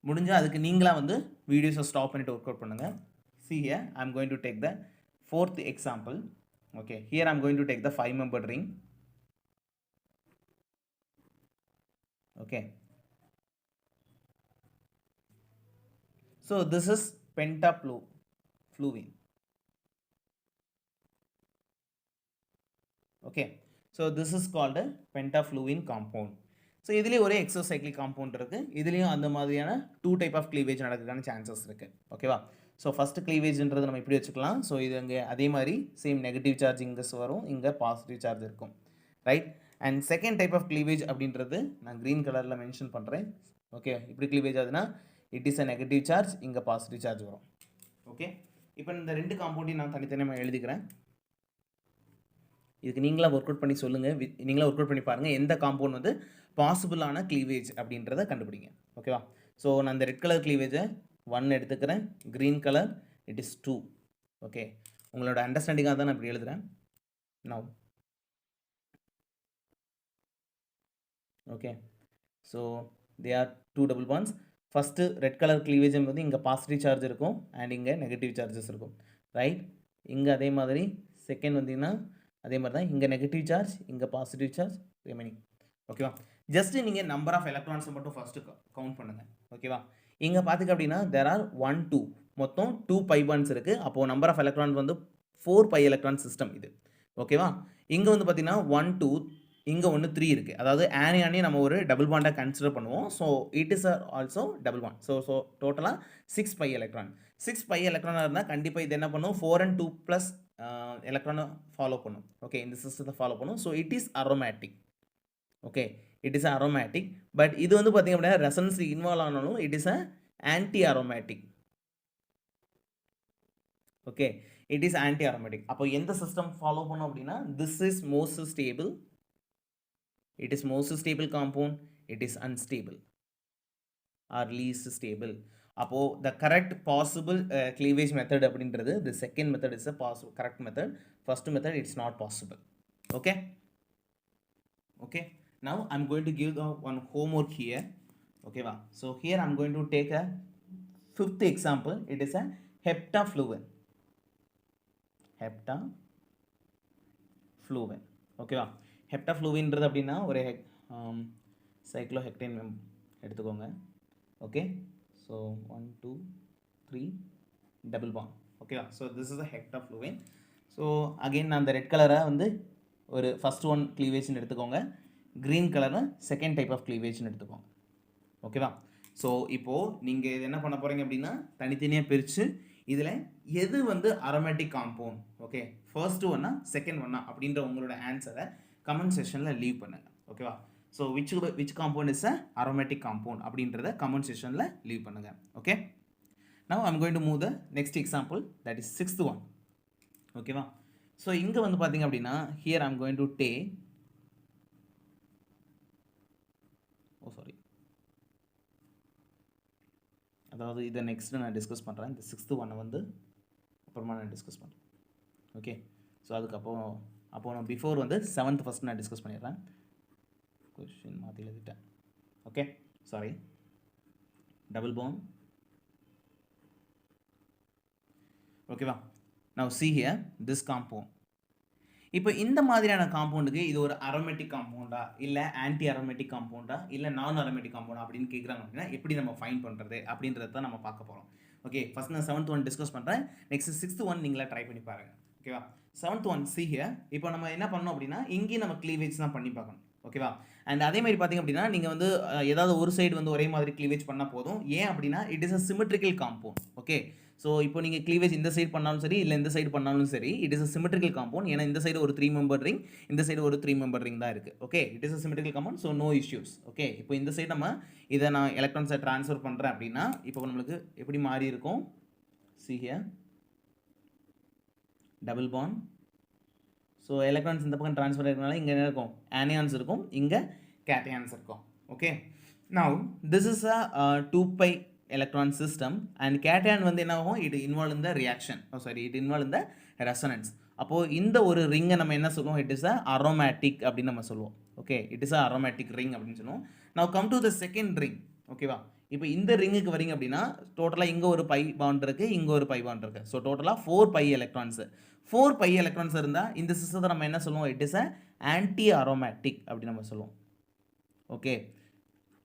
முடிஞ்சால் அதுக்கு நீங்களாக வந்து வீடியோஸை ஸ்டாப் பண்ணிவிட்டு ஒர்க் அவுட் பண்ணுங்கள். See here I am going to take the fourth example, okay? Here I am going to take the 5-membered ring, okay? So this is pentafluorine, okay? So this is called a pentafluorine compound. So இதுலேயும் ஒரே எக்ஸோசைக்ளிக் காம்பவுண்ட் இருக்குது, இதுலேயும் அந்த மாதிரியான 2 டைப் ஆஃப் க்ளீவேஜ் நடக்கிறதுக்கான சான்சஸ் இருக்குது, ஓகேவா? ஸோ ஃபஸ்ட்டு க்ளீவேஜ்ன்றது நம்ம இப்படி வச்சுக்கலாம். ஸோ இது அங்கே அதே மாதிரி சேம் நெகட்டிவ் சார்ஜ் இங்கே வரும், இங்கே பாசிட்டிவ் சார்ஜ் இருக்கும், right? And second type of cleavage அப்படின்றது நான் க்ரீன் கலரில் மென்ஷன் பண்ணுறேன், ஓகே? இப்படி க்ளீவேஜ் ஆகுதுன்னா it is a negative charge, இங்கே பாசிட்டிவ் சார்ஜ் வரும், ஓகே? இப்போ இந்த 2 காம்பவுண்டையும் நான் தனித்தனியாக எழுதிக்கிறேன். இதுக்கு நீங்களாக ஒர்க் அவுட் பண்ணி சொல்லுங்கள், நீங்களாக ஒர்க் அவுட் பண்ணி பாருங்கள் எந்த காம்பவுண்ட் வந்து பாசிபிளான க்ளீவேஜ் அப்படின்றத கண்டுபிடிங்க, ஓகேவா? ஸோ நான் இந்த ரெட் கலர் க்ளீவேஜை 1 எடுத்துக்கிறேன், க்ரீன் கலர் இட் இஸ் 2, ஓகே? உங்களோட அண்டர்ஸ்டாண்டிங்காக தான் நான் இப்படி எழுதுகிறேன். Now okay, so they are 2 double bonds. First red colour cleavage என்பது இங்கே பாசிட்டிவ் சார்ஜ் இருக்கும் அண்ட் இங்கே நெகட்டிவ் சார்ஜஸ் இருக்கும், ரைட்? இங்கே அதே மாதிரி செகண்ட் வந்தீங்கன்னா அதே மாதிரி தான், இங்கே நெகட்டிவ் சார்ஜ், இங்கே பாசிட்டிவ் சார்ஜ் ரிமைனிங், ஓகேவா? ஜஸ்ட் நீங்கள் நம்பர் ஆஃப் எலக்ட்ரான்ஸை மட்டும் ஃபஸ்ட்டு கவுண்ட் பண்ணுங்கள். ஓகேவா? இங்கே பார்த்துக்க அப்படின்னா தேர் ஆர் 1 2 மொத்தம் 2 பை பாண்ட்ஸ் இருக்குது. அப்போது நம்பர் ஆஃப் எலக்ட்ரான்ஸ் வந்து 4 பை எலக்ட்ரான் சிஸ்டம் இது. ஓகேவா? இங்கே வந்து பார்த்தீங்கன்னா 1 2 இங்கே ஒன்று 3 இருக்குது. அதாவது ஆனி நம்ம ஒரு டபுள் பாண்டாக கன்சிடர் பண்ணுவோம். So it is also double bond. So டோட்டலாக 6 பை எலக்ட்ரான். 6 பை எலக்ட்ரானாக இருந்தால் கண்டிப்பாக இது என்ன பண்ணும், 4 and 2 ப்ளஸ் எலக்ட்ரானை ஃபாலோ பண்ணும். ஓகே, இந்த சிஸ்டத்தை ஃபாலோ பண்ணும். So it is aromatic. Okay, it is aromatic. But இது வந்து பார்த்திங்க அப்படின்னா ரெசனன்ஸ் இன்வால்வ் ஆனாலும் it is a anti aromatic. Okay, it is anti aromatic. அப்போ எந்த சிஸ்டம் ஃபாலோ பண்ணும் அப்படின்னா this is most stable, it is most stable compound, it is unstable or least stable. அப்போ the correct possible cleavage method அப்படின்றது the second method is a possible correct method, first method it's not possible. Okay, now I'm going to give the one homework here. Okay va, so here I'm going to take a fifth example. It is a heptafluorine. Okay va, ஹெப்டாஃப்ளூவின்றது அப்படின்னா ஒரு சைக்ளோஹெக்டேன் எடுத்துக்கோங்க. Okay, so 1 2 3 double bond. ஓகேவா? So this is a heptafulvene. So again நான் அந்த ரெட் கலரை வந்து ஒரு ஃபஸ்ட் ஒன் க்ளீவேஜ்னு எடுத்துக்கோங்க, க்ரீன் கலரை செகண்ட் டைப் ஆஃப் க்ளீவேஜ்னு எடுத்துக்கோங்க. ஓகேவா? ஸோ இப்போது நீங்கள் இது என்ன பண்ண போகிறீங்க அப்படின்னா தனித்தனியாக பிரித்து இதில் எது வந்து அரோமேட்டிக் காம்பவுண்ட், ஓகே, ஃபர்ஸ்ட் ஒன்னா செகண்ட் ஒன்னா அப்படின்ற உங்களோட ஆன்சரை கமெண்ட் செஷனில் லீவ் பண்ணுங்கள். ஓகேவா? So which compound is a aromatic compound அப்படின்றத கமெண்ட் செஷனில் லீவ் பண்ணுங்கள். Okay, now I'm going to move the next example, that is 6th one. ஓகேவா? ஸோ இங்கே வந்து பார்த்தீங்க அப்படின்னா here I'm going to take அதாவது இதை நெக்ஸ்ட்டு நான் டிஸ்கஸ் பண்ணுறேன். இந்த 6th ஒன்னை வந்து அப்புறமா நான் டிஸ்கஸ் பண்ணுறேன். ஓகே, ஸோ அதுக்கப்புறம் நான் பிஃபோர் வந்து 7th ஃபஸ்ட் நான் டிஸ்கஸ் பண்ணிடுறேன். கொஷின் மாற்றி எழுதிட்டேன். Okay, sorry. Double bond. ஓகேவா? Now see here this compound. இப்போ இந்த மாதிரியான காம்பவுண்டுக்கு இது ஒரு அரோமேட்டிக் காம்பவுண்டா இல்லை ஆன்டி அரோமேட்டிக் காம்பவுண்டா இல்லை நான் அரோமேட்டிக் காம்பவுண்டா அப்படின்னு கேட்குறாங்க அப்படின்னா எப்படி நம்ம ஃபைண்ட் பண்ணுறது அப்படின்றத தான் நம்ம பார்க்க போகிறோம். ஓகே, ஃபஸ்ட் நான் 7th ஒன் டிஸ்கஸ் பண்ணுறேன். நெக்ஸ்ட் 6th ஒன் நீங்களே ட்ரை பண்ணி பாருங்கள். ஓகேவா? 7th one see here. இப்போ நம்ம என்ன பண்ணோம் அப்படின்னா இங்கேயும் நம்ம க்ளீவேஜ் தான் பண்ணி பார்க்கணும். ஓகேவா? அண்ட் அதே மாதிரி பார்த்தீங்க அப்படின்னா நீங்கள் வந்து ஏதாவது ஒரு சைடு வந்து ஒரே மாதிரி க்ளீவேஜ் பண்ணால் போதும். ஏன் அப்படின்னா it is a symmetrical compound. Okay, so இப்போ நீங்கள் க்ளீவேஜ் இந்த சைடு பண்ணாலும் சரி இல்லை இந்த சைடு பண்ணாலும் சரி it is a symmetrical compound. ஏன்னா இந்த சைடு ஒரு 3 மெம்பர் ரிங், இந்த சைடு ஒரு 3 மெம்பர் ரிங் தான் இருக்குது. Okay, it is a symmetrical compound, so no issues. Okay, இப்போ இந்த சைடு நம்ம இதை நான் எலக்ட்ரான்ஸை ட்ரான்ஸ்ஃபர் பண்ணுறேன் அப்படின்னா இப்போ நம்மளுக்கு எப்படி மாறி இருக்கும், see here double bond. So electrons இந்த பக்கம் ட்ரான்ஸ்ஃபர் ஆகிறதுனால இங்கே என்ன இருக்கும், ஆனியான்ஸ் இருக்கும், இங்கே கேட்டையான்ஸ் இருக்கும். Okay, now this is a 2 pi electron system and cation வந்து என்ன ஆகும், it involved in the reaction, it involved in the resonance. அப்போ இந்த ஒரு ரிங்கை நம்ம என்ன சொல்லுவோம், it is a aromatic அப்படின்னு நம்ம சொல்லுவோம். Okay, it is a aromatic ring அப்படின்னு சொல்லுவோம். now come to the second ring. ஓகேவா? இப்போ இந்த ரிங்குக்கு வரீங்க அப்படின்னா டோட்டலாக இங்கே ஒரு பை பாண்ட் இருக்குது, இங்கே ஒரு பை பாண்ட் இருக்குது. ஸோ டோட்டலாக 4 பை எலக்ட்ரான்ஸ். 4 பை எலக்ட்ரான்ஸ் இருந்தால் இந்த சிஸ்டத்தை நம்ம என்ன சொல்லுவோம், it is a anti aromatic அப்படின்னு நம்ம சொல்லுவோம். ஓகே,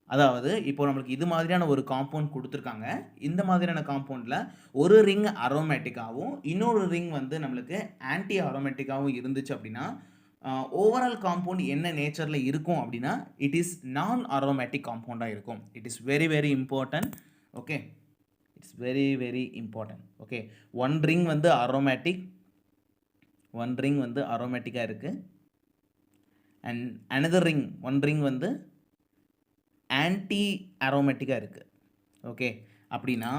அதாவது இப்போ நம்மளுக்கு இது மாதிரியான ஒரு காம்பவுண்ட் கொடுத்துருக்காங்க. இந்த மாதிரியான காம்பவுண்டில் ஒரு ரிங் அரோமேட்டிக்காகவும் இன்னொரு ரிங் வந்து நம்மளுக்கு ஆன்டி அரோமேட்டிக்காகவும் இருந்துச்சு அப்படின்னா ஓவரால் காம்பவுண்ட் என்ன நேச்சரில் இருக்கும் அப்படின்னா இட் இஸ் நான் அரோமேட்டிக் காம்பவுண்டாக இருக்கும். It is very very important. Okay, it's very very important. Okay, one ring வந்து அரோமேட்டிக்காக இருக்குது and another ring one ring வந்து ஆன்டி அரோமேட்டிக்காக இருக்குது. ஓகே, அப்படின்னா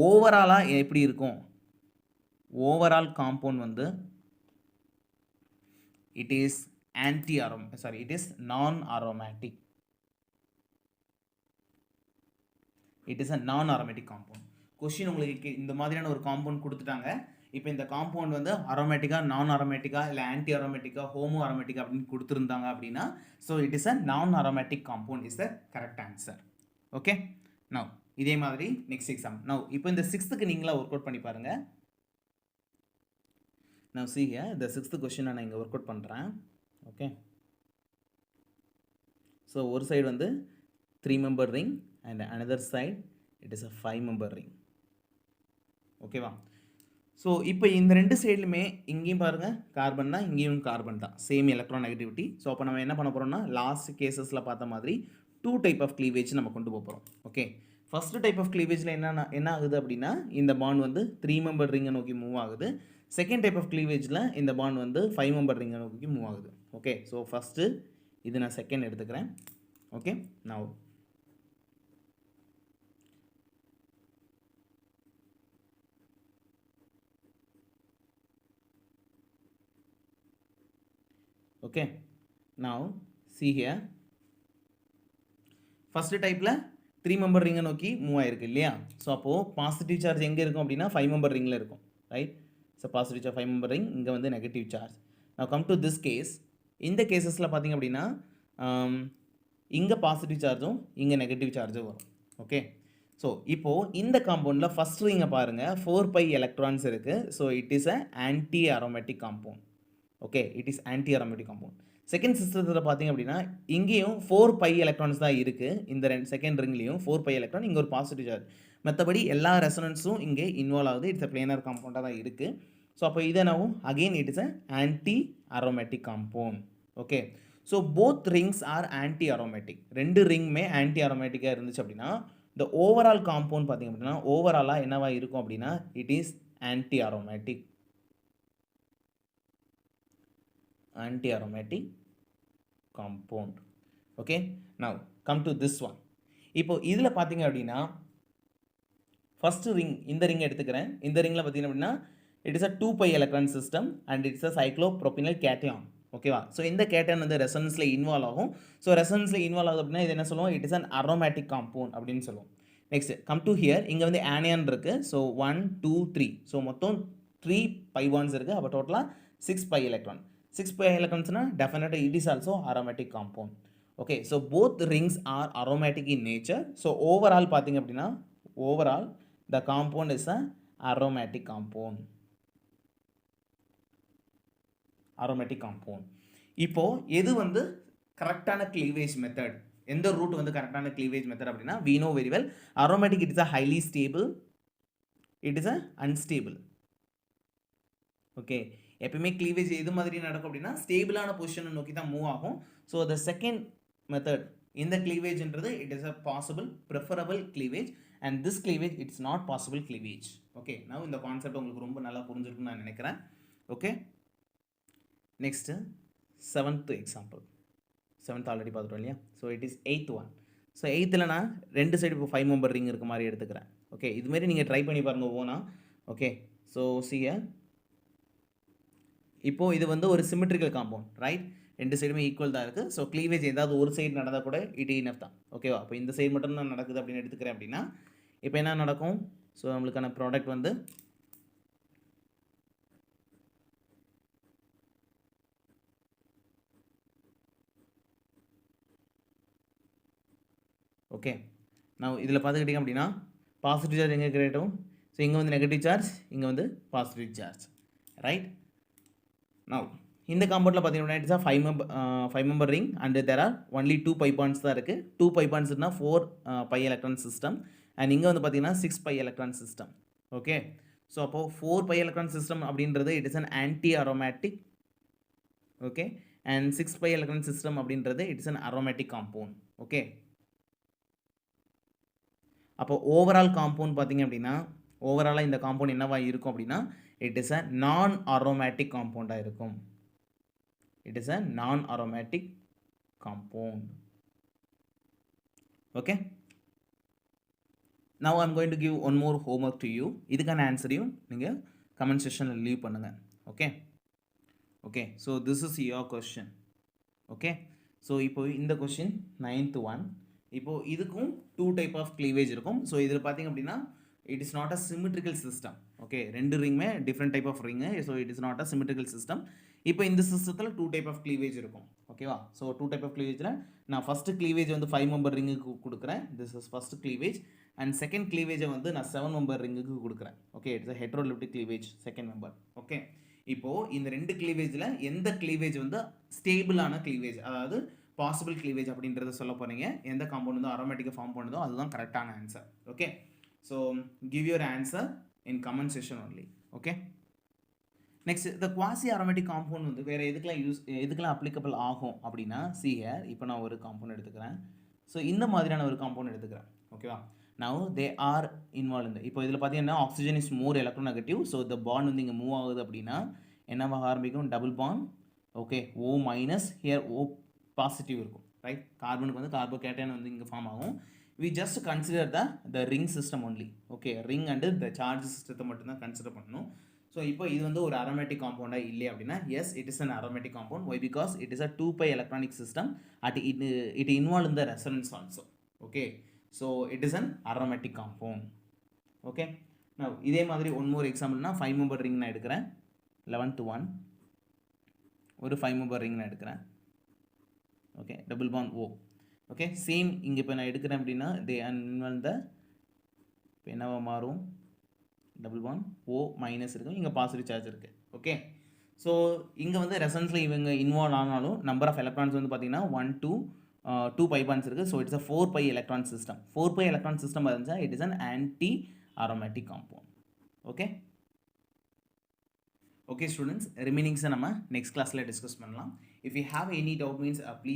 ஓவராலாக எப்படி இருக்கும், ஓவரால் காம்பவுண்ட் வந்து it is it is non-aromatic. It is a non-aromatic compound. Question உங்களுக்கு இந்த மாதிரியான ஒரு காம்பவுண்ட் கொடுத்துட்டாங்க. இப்போ இந்த காம்பவுண்ட் வந்து அரோமேட்டிக்கா, நான் அரோமேட்டிக்கா, இல்லை ஆன்டி அரோமேட்டிக்கா, ஹோமோ அரோமேட்டிக்கா அப்படின்னு கொடுத்துருந்தாங்க அப்படின்னா so it is a non aromatic compound is the correct answer. Okay, now இதே மாதிரி நெக்ஸ்ட் எக்ஸாம். நவ் இப்போ இந்த 6th நீங்களா ஒர்க் அவுட் பண்ணி பாருங்கள். Now see here the 6th question நான் இங்கே ஒர்க் அவுட் பண்ணுறேன். ஓகே, ஸோ ஒரு சைடு வந்து 3 member ring and another side it is a 5 member ring. ஓகேவா? ஸோ இப்போ இந்த ரெண்டு சைட்லுமே இங்கேயும் பாருங்கள் கார்பன் தான், இங்கேயும் கார்பன் தான், சேம் எலக்ட்ரான் நெகட்டிவிட்டி. ஸோ அப்போ நம்ம என்ன பண்ண போகிறோம்னா லாஸ்ட் கேசஸில் பார்த்த மாதிரி 2 டைப் ஆஃப் க்ளீவேஜ் நம்ம கொண்டு போகிறோம். ஓகே, ஃபஸ்ட்டு டைப் ஆஃப் க்ளீவேஜில் என்ன ஆகுது அப்படின்னா இந்த பாண்ட் வந்து 3 member ரிங்கை நோக்கி மூவ் ஆகுது. செகண்ட் டைப் ஆஃப் க்ளீவேஜில் இந்த பாண்ட் வந்து 5 member ரிங்கை நோக்கி மூவ் ஆகுது. ஓகே, ஸோ ஃபஸ்ட்டு இது நான் செகண்ட் எடுத்துக்கிறேன். Okay, now okay, now see here first typeல 3 member ring நோக்கி மூவ் ஆயிருக்கு இல்லையா? ஸோ அப்போது பாசிட்டிவ் சார்ஜ் எங்கே இருக்கும் அப்படின்னா 5 member ரிங்கில் இருக்கும், right? So positive charge 5 member ring, இங்கே வந்து negative charge. now come to this case. இந்த கேசஸில் பார்த்தீங்க அப்படின்னா இங்கே பாசிட்டிவ் சார்ஜும் இங்கே நெகட்டிவ் சார்ஜும் வரும். ஓகே, ஸோ இப்போது இந்த காம்பவுண்டில் ஃபஸ்ட் ரிங்கை பாருங்கள் 4 pi எலக்ட்ரான்ஸ் இருக்குது. So it is a anti aromatic compound. Okay, it is anti aromatic compound. Second சிஸ்டத்தில் பார்த்தீங்க அப்படின்னா இங்கேயும் 4 pi எலக்ட்ரான்ஸ் தான் இருக்குது. இந்த செகண்ட் ரிங்லேயும் 4 pi எலக்ட்ரான், இங்கே ஒரு பாசிட்டிவ் சார்ஜ். மற்றபடி எல்லா ரெசனன்ஸும் இங்கே இன்வால்வ் ஆகுது. இட்ஸ் அ பிளேனர் காம்பவுண்டாக தான் இருக்குது. ஸோ அப்போ இதை நான் again it is a anti aromatic compound. Okay, so both rings are anti aromatic. ரெண்டு ரிங்குமே ஆன்டி அரோமேட்டிக்காக இருந்துச்சு அப்படின்னா இந்த ஓவரால் காம்பவுண்ட் பார்த்தீங்க அப்படின்னா ஓவராலாக என்னவா இருக்கும் அப்படின்னா it is anti aromatic. anti-aromatic compound. Okay, now come to this one. இப்போ இதில் பார்த்தீங்க அப்படின்னா ஃபஸ்ட்டு ரிங், இந்த ரிங் எடுத்துக்கிறேன். இந்த ரிங்கில் பார்த்தீங்க அப்படின்னா it is a 2 pi electron system and it's a cyclopropenyl cation. ஓகேவா? ஸோ இந்த கேட்டையான் வந்து ரெசனன்ஸில் இன்வால்வ் ஆகும். ஸோ ரெசனன்ஸில் இன்வால்வ் ஆகுது அப்படின்னா இது என்ன சொல்லுவோம்? It is an aromatic compound அப்படின்னு சொல்லுவோம். Next come to here. இங்கே வந்து ஆனியான் இருக்குது. ஸோ 1 2 3, ஸோ மொத்தம் 3 pi bonds இருக்குது. அப்போ டோட்டலாக 6 pi electron. 6 pi electrons na definitely it is also aromatic compound. Okay, so both rings are aromatic in nature. So overall பார்த்தீங்க அப்படின்னா overall the compound is a aromatic compound. Aromatic compound. இப்போ எது வந்து கரெக்டான cleavage method, எந்த ரூட் வந்து கரெக்டான cleavage method அப்படின்னா we know very well aromatic it is a highly stable, it is a unstable. Okay, எப்பவுமே கிளீவேஜ் எது மாதிரி நடக்கும் அப்படின்னா ஸ்டேபிளான பொசிஷனை நோக்கி தான் மூவ் ஆகும். ஸோ த செகண்ட் மெத்தட் இந்த கிளீவேஜ்ன்றது it is a possible preferable cleavage and this cleavage it's not possible cleavage. Okay, நான் இந்த கான்செப்ட் உங்களுக்கு ரொம்ப நல்லா புரிஞ்சிருக்குன்னு நான் நினைக்கிறேன். Okay, next 7th example. 7th already பார்த்துட்டோம் இல்லையா? So it is 8th one. So 8th நான் ரெண்டு சைடு இப்போ 5 member ரிங் இருக்க மாதிரி எடுத்துக்கிறேன். ஓகே, இதுமாரி நீங்கள் ட்ரை பண்ணி பாருங்கள் ஓனா. ஓகே, ஸோ சிய இப்போது இது வந்து ஒரு சிமெட்ரிக்கல் காம்பவுண்ட், ரைட்? ரெண்டு சைடுமே ஈக்குவல் தான் இருக்குது. ஸோ க்ளீவேஜ் ஏதாவது ஒரு சைடு நடந்தால் கூட இட் இனஃப் தான். ஓகேவா? அப்போ இந்த சைடு மட்டும் தான் நடக்குது அப்படின்னு எடுத்துக்கிறேன் அப்படின்னா இப்போ என்ன நடக்கும்? ஸோ நம்மளுக்கான ப்ராடக்ட் வந்து ஓகே, நான் இதில் பார்த்துக்கிட்டிங்க அப்படின்னா பாசிட்டிவ் சார்ஜ் எங்கே கிரியேட் ஆகும்? ஸோ இங்கே வந்து நெகட்டிவ் சார்ஜ், இங்கே வந்து பாசிட்டிவ் சார்ஜ், ரைட்? நவ் இந்த காம்பவுண்டில் பார்த்தீங்கன்னா it's 5 member ring and there are only 2 pi bonds தான் இருக்குது. 2 pi bonds இருந்தால் 4 pi electron சிஸ்டம் அண்ட் இங்கே வந்து பார்த்தீங்கன்னா 6 pi electron system. Okay, so அப்போது 4 pi electron சிஸ்டம் அப்படின்றது it is an anti aromatic. Okay, and 6 pi electron system அப்படின்றது it's an aromatic compound. Okay, அப்போ ஓவரால் காம்பவுண்ட் பார்த்தீங்க அப்படின்னா ஓவராலாக இந்த காம்பவுண்ட் என்னவா இருக்கும் அப்படின்னா it is a non aromatic காம்பவுண்டாக இருக்கும். It is a non aromatic compound. Okay, now I'm going to give one more homework to you. இதுக்கான ஆன்சரையும் நீங்கள் கமெண்ட் செக்ஷனில் லீவ் பண்ணுங்கள். Okay okay, so this is your question. Okay, so இப்போ இந்த கொஸ்டின் 9th ஒன். இப்போது இதுக்கும் 2 டைப் ஆஃப் க்ளீவேஜ் இருக்கும். ஸோ இதில் பார்த்தீங்க அப்படின்னா it is not a symmetrical system. ஓகே, ரெண்டு ரிங்குமே different type of ring. So it is not a symmetrical system. இப்போ இந்த சிஸ்டத்தில் 2 டைப் ஆஃப் க்ளீவேஜ் இருக்கும். ஓகேவா? ஸோ 2 டைப் ஆஃப் க்ளீவேஜில் நான் ஃபஸ்ட்டு க்ளீவேஜ் வந்து 5 member ரிங்குக்கு கொடுக்குறேன். This is first cleavage and second க்ளீவேஜை வந்து நான் 7 member ரிங்குக்கு கொடுக்குறேன். ஓகே, it's a heterolytic cleavage second member. Okay, இப்போது இந்த ரெண்டு க்ளீவேஜில் எந்த க்ளீவேஜ் வந்து ஸ்டேபிளான க்ளீவேஜ், அதாவது பாசிபிள் கிளீவேஜ் அப்படின்றத சொல்ல போகிறீங்க. எந்த காம்பவுண்ட் வந்து அரோமேட்டிக்காக ஃபார்ம் பண்ணுதோ அதுதான் கரெக்டான answer. Okay, so give your answer in comment session only. Okay, next இந்த குவாசி அரோமேட்டிக் காம்பவுண்ட் வந்து வேறு எதுக்கெல்லாம் அப்ளிகபிள் ஆகும் அப்படின்னா, ஹியர் இப்போ நான் ஒரு காம்பவுண்ட் எடுத்துக்கிறேன். ஸோ இந்த மாதிரியான ஒரு காம்பவுண்ட் எடுத்துக்கிறேன். ஓகேவா, நவ் தே ஆர் இன்வால்வ் இந்த இப்போ இதில் பார்த்தீங்கன்னா oxygen is more electronegative. So இந்த பாண்ட் வந்து இங்கே மூவ் ஆகுது அப்படின்னா என்னவாக ஆரம்பிக்கும், double bond. Okay, O minus here O positive இருக்கும். ரைட், கார்பனுக்கு வந்து கார்போகேட்டைன் வந்து இங்கே ஃபார்ம் ஆகும். We just consider the ring system only. Okay, ring and the charge சிஸ்டத்தை மட்டும்தான் கன்சிடர் பண்ணணும். ஸோ இப்போ இது வந்து ஒரு அரோமேட்டிக் காம்பவுண்டாக இல்லை அப்படின்னா, yes it is an aromatic compound. Why because it is a 2π electronic system at it involve in the resonance also. Okay, so it is an aromatic compound. Okay, நான் இதே மாதிரி ஒன் மோர் எக்ஸாம்பிள்னா 5 மெம்பர் ரிங் நான் எடுக்கிறேன். 11th ஒன் ஒரு 5 மெம்பர் ரிங் நான் எடுக்கிறேன். Okay, double bond O. Okay, same இங்கே இப்போ நான் எடுக்கிறேன் அப்படின்னா தே இன்வால்வ் த இப்போ என்னவா மாறும், டபுள் பாண்ட் O மைனஸ் இருக்கும், இங்கே பாசிட்டிவ் சார்ஜ் இருக்குது. ஓகே, ஸோ இங்கே வந்து ரெசன்ஸில் இவங்க இன்வால்வ் ஆனாலும் நம்பர் ஆஃப் எலக்ட்ரான்ஸ் வந்து பார்த்தீங்கன்னா 1 to 2 பை பாண்ட்ஸ் இருக்குது. So it's a 4π electron system. 4π electron system இருந்துச்சா it is an anti aromatic compound. Okay, okay students, ரிமைனிங்ஸை நம்ம நெக்ஸ்ட் கிளாஸில் டிஸ்கஸ் பண்ணலாம். If you have any doubt means please